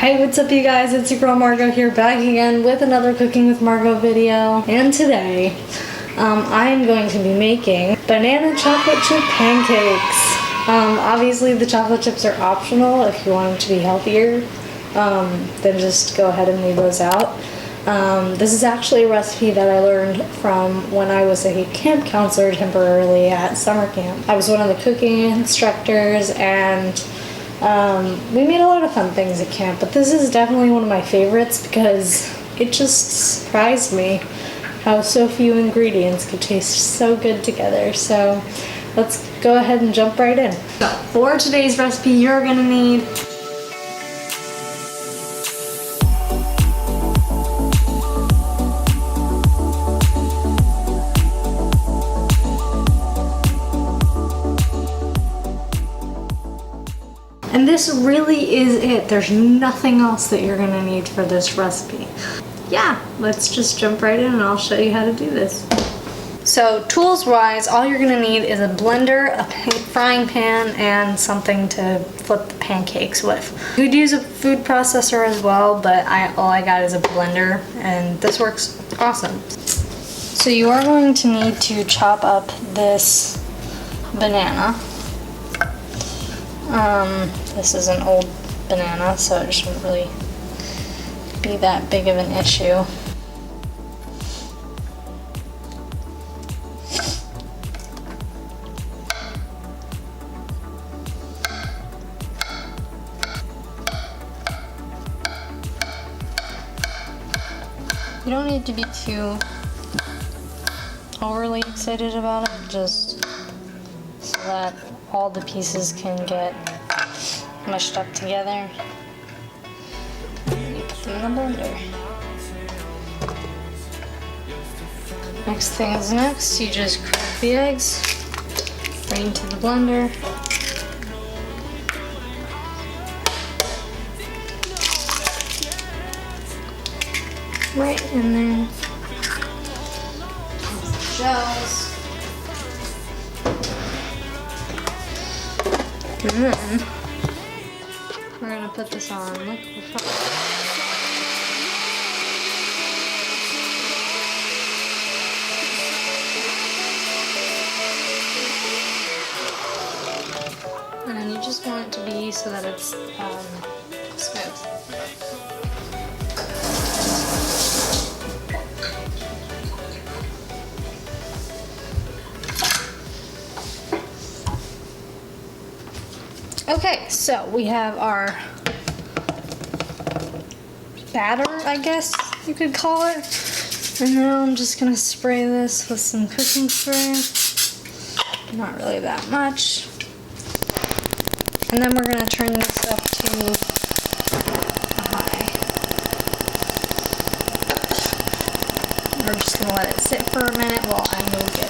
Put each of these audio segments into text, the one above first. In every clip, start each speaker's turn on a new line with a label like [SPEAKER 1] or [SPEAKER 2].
[SPEAKER 1] Hey, what's up you guys? It's your girl Margot here, back again with another Cooking with Margot video. And today, I am going to be making banana chocolate chip pancakes. Obviously the chocolate chips are optional if you want them to be healthier. Then just go ahead and leave those out. This is actually a recipe that I learned from when I was a camp counselor temporarily at summer camp. I was one of the cooking instructors, and we made a lot of fun things at camp, but this is definitely one of my favorites because it just surprised me how so few ingredients could taste so good together. So let's go ahead and jump right in. So for today's recipe, you're gonna need and this really is it. There's nothing else that you're gonna need for this recipe. Yeah, let's just jump right in and I'll show you how to do this. So tools wise, all you're gonna need is a blender, a frying pan, and something to flip the pancakes with. You could use a food processor as well, but all I got is a blender, and this works awesome. So you are going to need to chop up this banana. This is an old banana, so it shouldn't really be that big of an issue. You don't need to be too overly excited about it, just so that all the pieces can get mushed up together. And you put them in the blender. Next thing is next, you just crack the eggs right into the blender. Right in there. Shells. And then we're gonna put this on liquefy. And then you just want it to be so that it's smooth. Okay, so we have our batter, I guess you could call it. And now I'm just gonna spray this with some cooking spray. Not really that much. And then we're gonna turn this up to high. We're just gonna let it sit for a minute while I move it.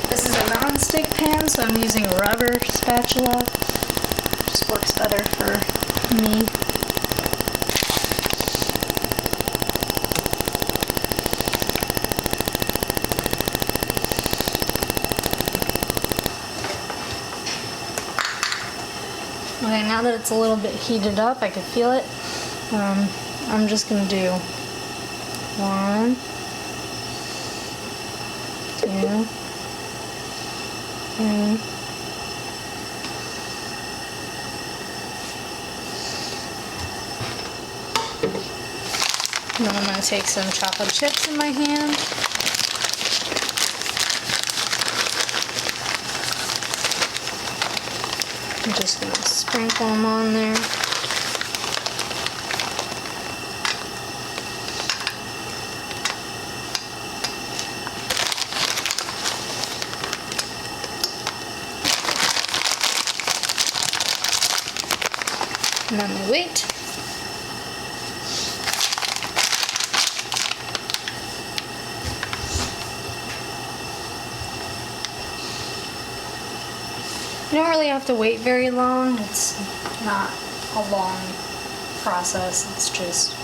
[SPEAKER 1] This is a non-stick pan, so I'm using a rubber spatula. Just works better for me. Okay, now that it's a little bit heated up, I can feel it. I'm just gonna do 1, 2, 3. And then I'm going to take some chocolate chips in my hand. I'm just going to sprinkle them on there. And then we wait. You don't really have to wait very long. It's not a long process. It's just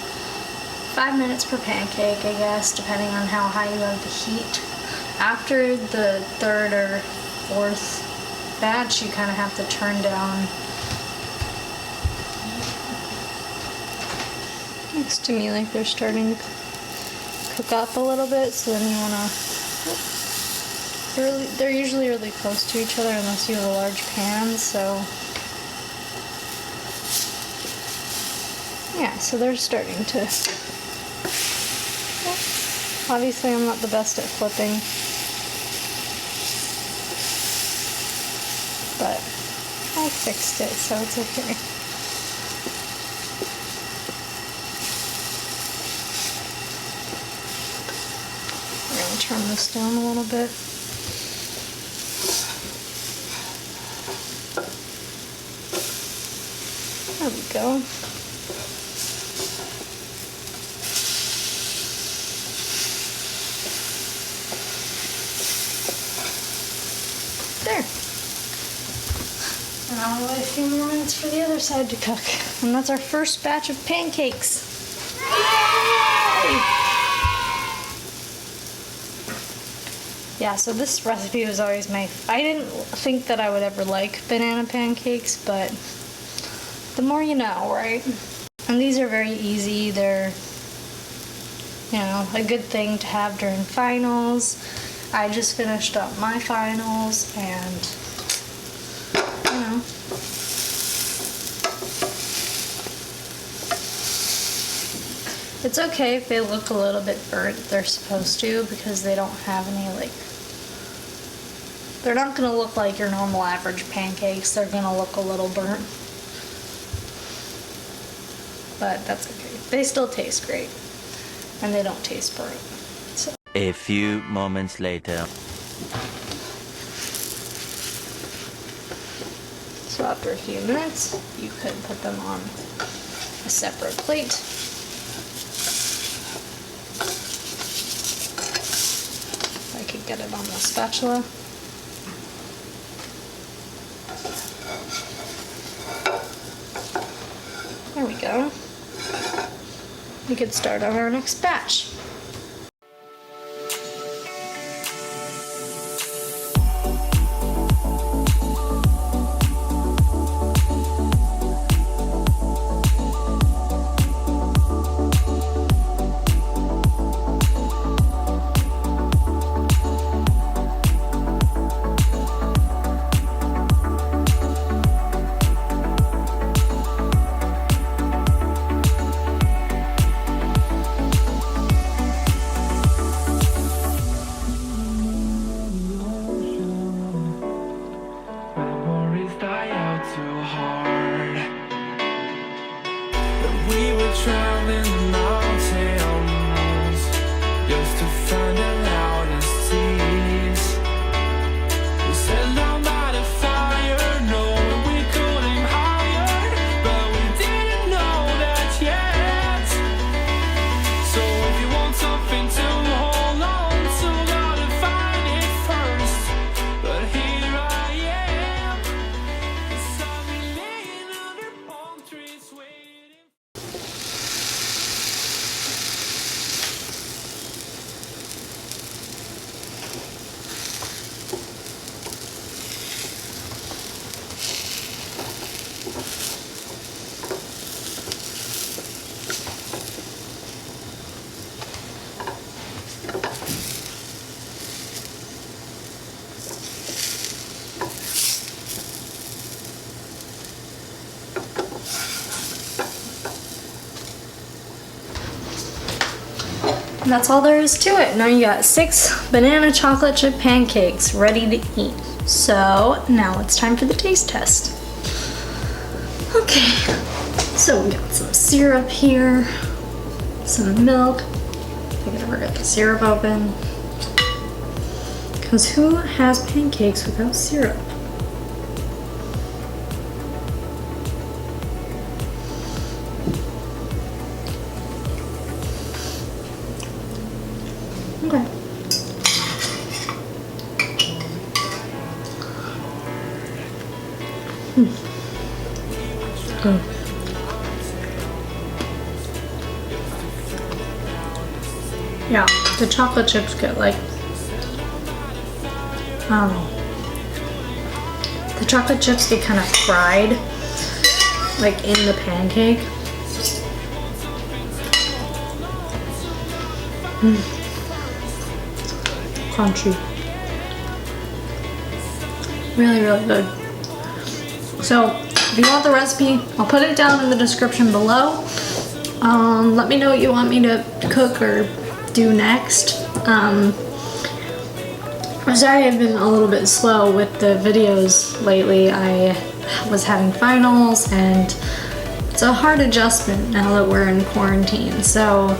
[SPEAKER 1] 5 minutes per pancake, I guess, depending on how high you have the heat. After the third or fourth batch you kind of have to turn down. Looks to me like they're starting to cook up a little bit, so then you want to... They're usually really close to each other unless you have a large pan, so... Yeah, so they're starting to... Obviously I'm not the best at flipping, but I fixed it, so it's okay. We're going to turn this down a little bit. There we go. There. And I'll wait a few more minutes for the other side to cook. And that's our first batch of pancakes. Yay! Yeah, so this recipe was always I didn't think that I would ever like banana pancakes, but the more you know, right? And these are very easy. They're, you know, a good thing to have during finals. I just finished up my finals, and, you know, it's okay if they look a little bit burnt. They're supposed to, because they don't have any, like, they're not going to look like your normal average pancakes. They're going to look a little burnt. But that's okay. They still taste great, and they don't taste burnt. So.
[SPEAKER 2] A few moments later.
[SPEAKER 1] So after a few minutes, you could put them on a separate plate. If I could get it on the spatula. There we go. We could start on our next batch.
[SPEAKER 3] Traveling the mountains just to find the loudest seas. We sat down by the fire, knowing we could aim higher, but we didn't know that yet. So if you want something to hold on to, gotta find it first. But here I am, 'cause I've been laying under palm trees waiting.
[SPEAKER 1] And that's all there is to it. Now you got 6 banana chocolate chip pancakes ready to eat. So now it's time for the taste test. Okay, so we got some syrup here, some milk. I gotta get the syrup open. Because who has pancakes without syrup? Okay. Good. Yeah, the chocolate chips get like, I don't know, The chocolate chips get kind of fried, like in the pancake. Crunchy. Really, really good. So, if you want the recipe, I'll put it down in the description below. Let me know what you want me to cook or do next. I'm sorry I've been a little bit slow with the videos lately. I was having finals and it's a hard adjustment now that we're in quarantine. So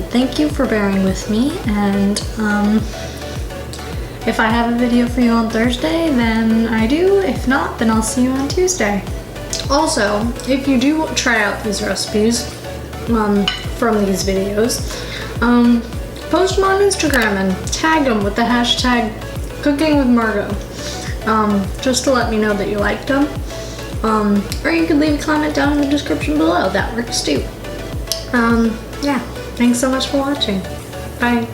[SPEAKER 1] thank you for bearing with me, and if I have a video for you on Thursday, then I do. If not, then I'll see you on Tuesday. Also, if you do try out these recipes from these videos, post them on Instagram and tag them with the hashtag #CookingWithMargot, just to let me know that you liked them. Or you could leave a comment down in the description below. That works too. Yeah, thanks so much for watching. Bye.